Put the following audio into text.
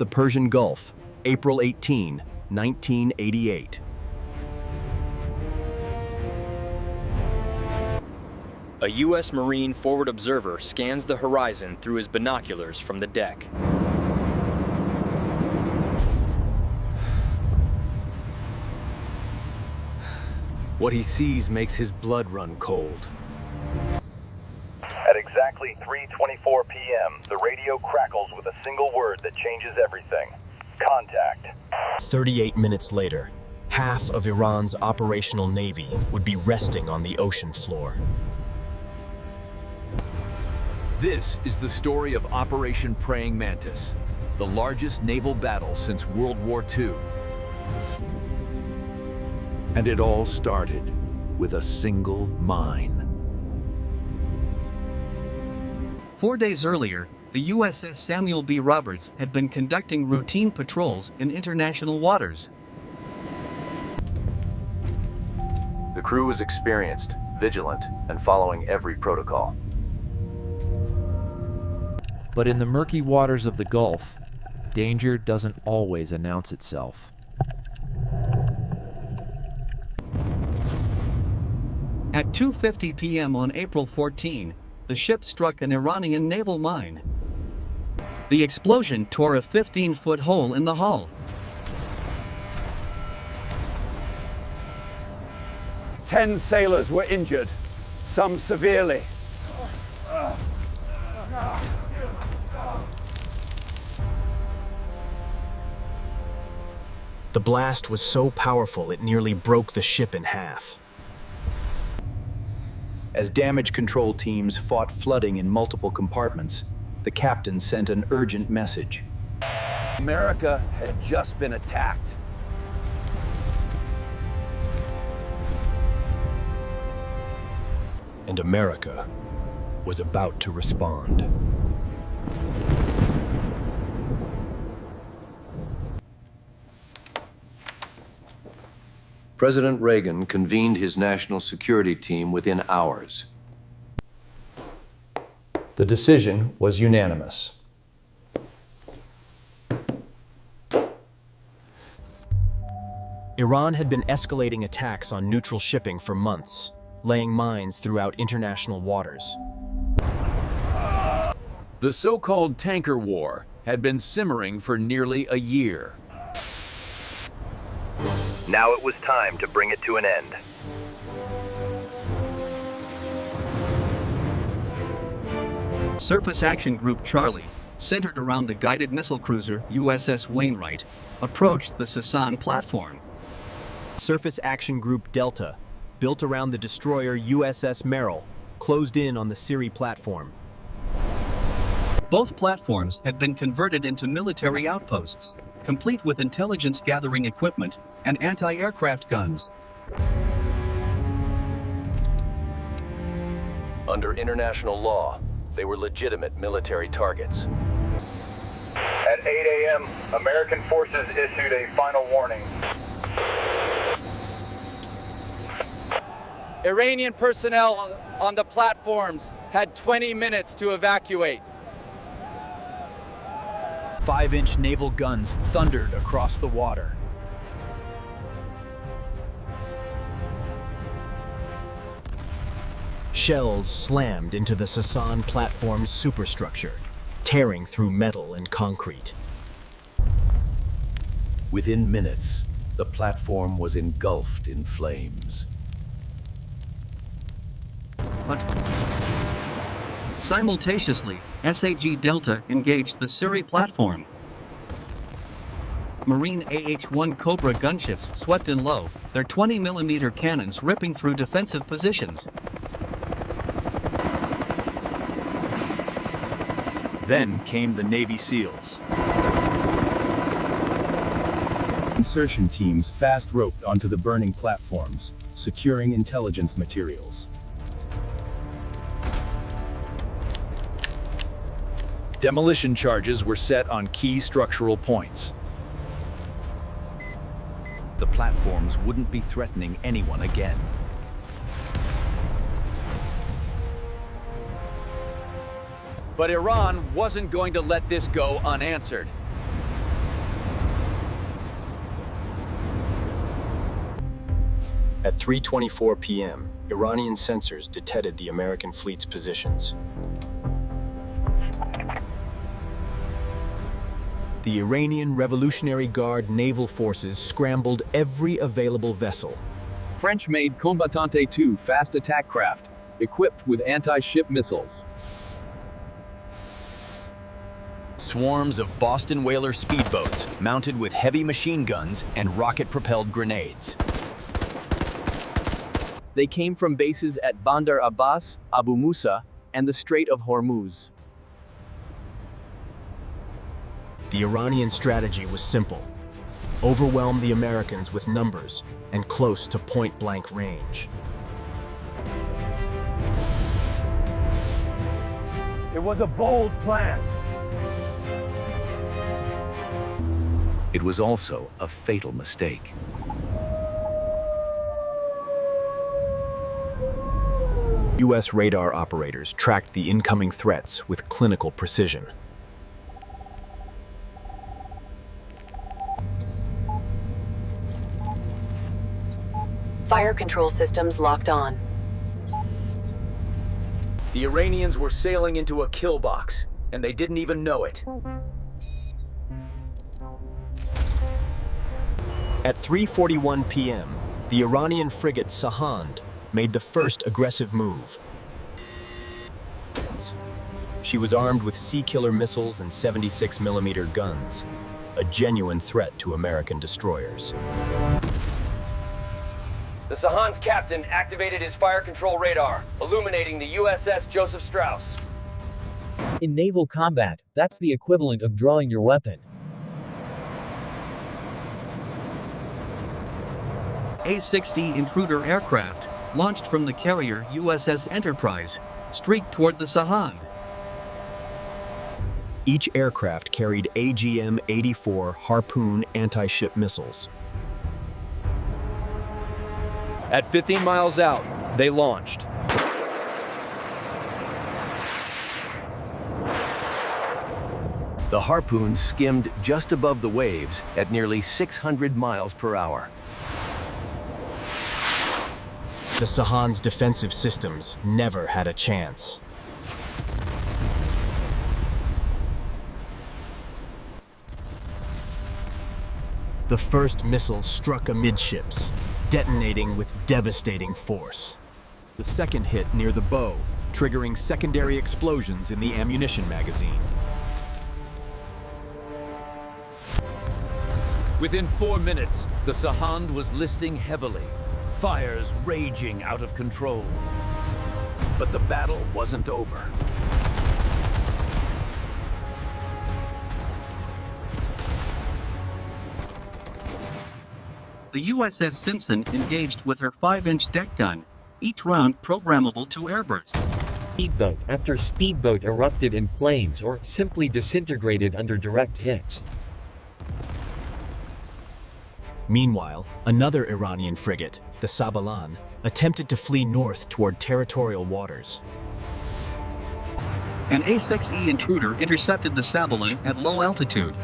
The Persian Gulf, April 18, 1988. A U.S. Marine forward observer scans the horizon through his binoculars from the deck. What he sees makes his blood run cold. At exactly 3:24 p.m., the radio crackles with a single word that changes everything. Contact. 38 minutes later, half of Iran's operational navy would be resting on the ocean floor. This is the story of Operation Praying Mantis, the largest naval battle since World War II. And it all started with a single mine. 4 days earlier, the USS Samuel B. Roberts had been conducting routine patrols in international waters. The crew was experienced, vigilant, and following every protocol. But in the murky waters of the Gulf, danger doesn't always announce itself. At 2:50 p.m. on April 14, the ship struck an Iranian naval mine. The explosion tore a 15-foot hole in the hull. 10 sailors were injured, some severely. The blast was so powerful it nearly broke the ship in half. As damage control teams fought flooding in multiple compartments, the captain sent an urgent message. America had just been attacked. And America was about to respond. President Reagan convened his national security team within hours. The decision was unanimous. Iran had been escalating attacks on neutral shipping for months, laying mines throughout international waters. The so-called tanker war had been simmering for nearly a year. Now it was time to bring it to an end. Surface Action Group Charlie, centered around the guided missile cruiser USS Wainwright, approached the Sasan platform. Surface Action Group Delta, built around the destroyer USS Merrill, closed in on the Siri platform. Both platforms had been converted into military outposts, complete with intelligence gathering equipment and anti-aircraft guns. Under international law, they were legitimate military targets. At 8 a.m., American forces issued a final warning. Iranian personnel on the platforms had 20 minutes to evacuate. 5-inch naval guns thundered across the water. Shells slammed into the Sasan platform's superstructure, tearing through metal and concrete. Within minutes, the platform was engulfed in flames. But simultaneously, SAG Delta engaged the Siri platform. Marine AH-1 Cobra gunships swept in low, their 20mm cannons ripping through defensive positions. Then came the Navy SEALs. Insertion teams fast-roped onto the burning platforms, securing intelligence materials. Demolition charges were set on key structural points. The platforms wouldn't be threatening anyone again. But Iran wasn't going to let this go unanswered. At 3:24 p.m., Iranian sensors detected the American fleet's positions. The Iranian Revolutionary Guard naval forces scrambled every available vessel. French-made Combattante 2 fast attack craft, equipped with anti-ship missiles. Swarms of Boston whaler speedboats mounted with heavy machine guns and rocket-propelled grenades. They came from bases at Bandar Abbas, Abu Musa, and the Strait of Hormuz. The Iranian strategy was simple: overwhelm the Americans with numbers and close to point-blank range. It was a bold plan. It was also a fatal mistake. U.S. radar operators tracked the incoming threats with clinical precision. Fire control systems locked on. The Iranians were sailing into a kill box, and they didn't even know it. At 3:41 p.m., the Iranian frigate Sahand made the first aggressive move. She was armed with Sea Killer missiles and 76mm guns, a genuine threat to American destroyers. The Sahan's captain activated his fire control radar, illuminating the USS Joseph Strauss. In naval combat, that's the equivalent of drawing your weapon. A-60 Intruder aircraft launched from the carrier USS Enterprise, straight toward the Sahand. Each aircraft carried AGM-84 Harpoon anti-ship missiles. At 15 miles out, they launched. The Harpoon skimmed just above the waves at nearly 600 miles per hour. The Sahan's defensive systems never had a chance. The first missile struck amidships, detonating with devastating force. The second hit near the bow, triggering secondary explosions in the ammunition magazine. Within 4 minutes, the Sahand was listing heavily, fires raging out of control. But the battle wasn't over. The USS Simpson engaged with her 5-inch deck gun, each round programmable to airburst. Speedboat after speedboat erupted in flames or simply disintegrated under direct hits. Meanwhile, another Iranian frigate, the Sabalan, attempted to flee north toward territorial waters. An A-6E Intruder intercepted the Sabalan at low altitude,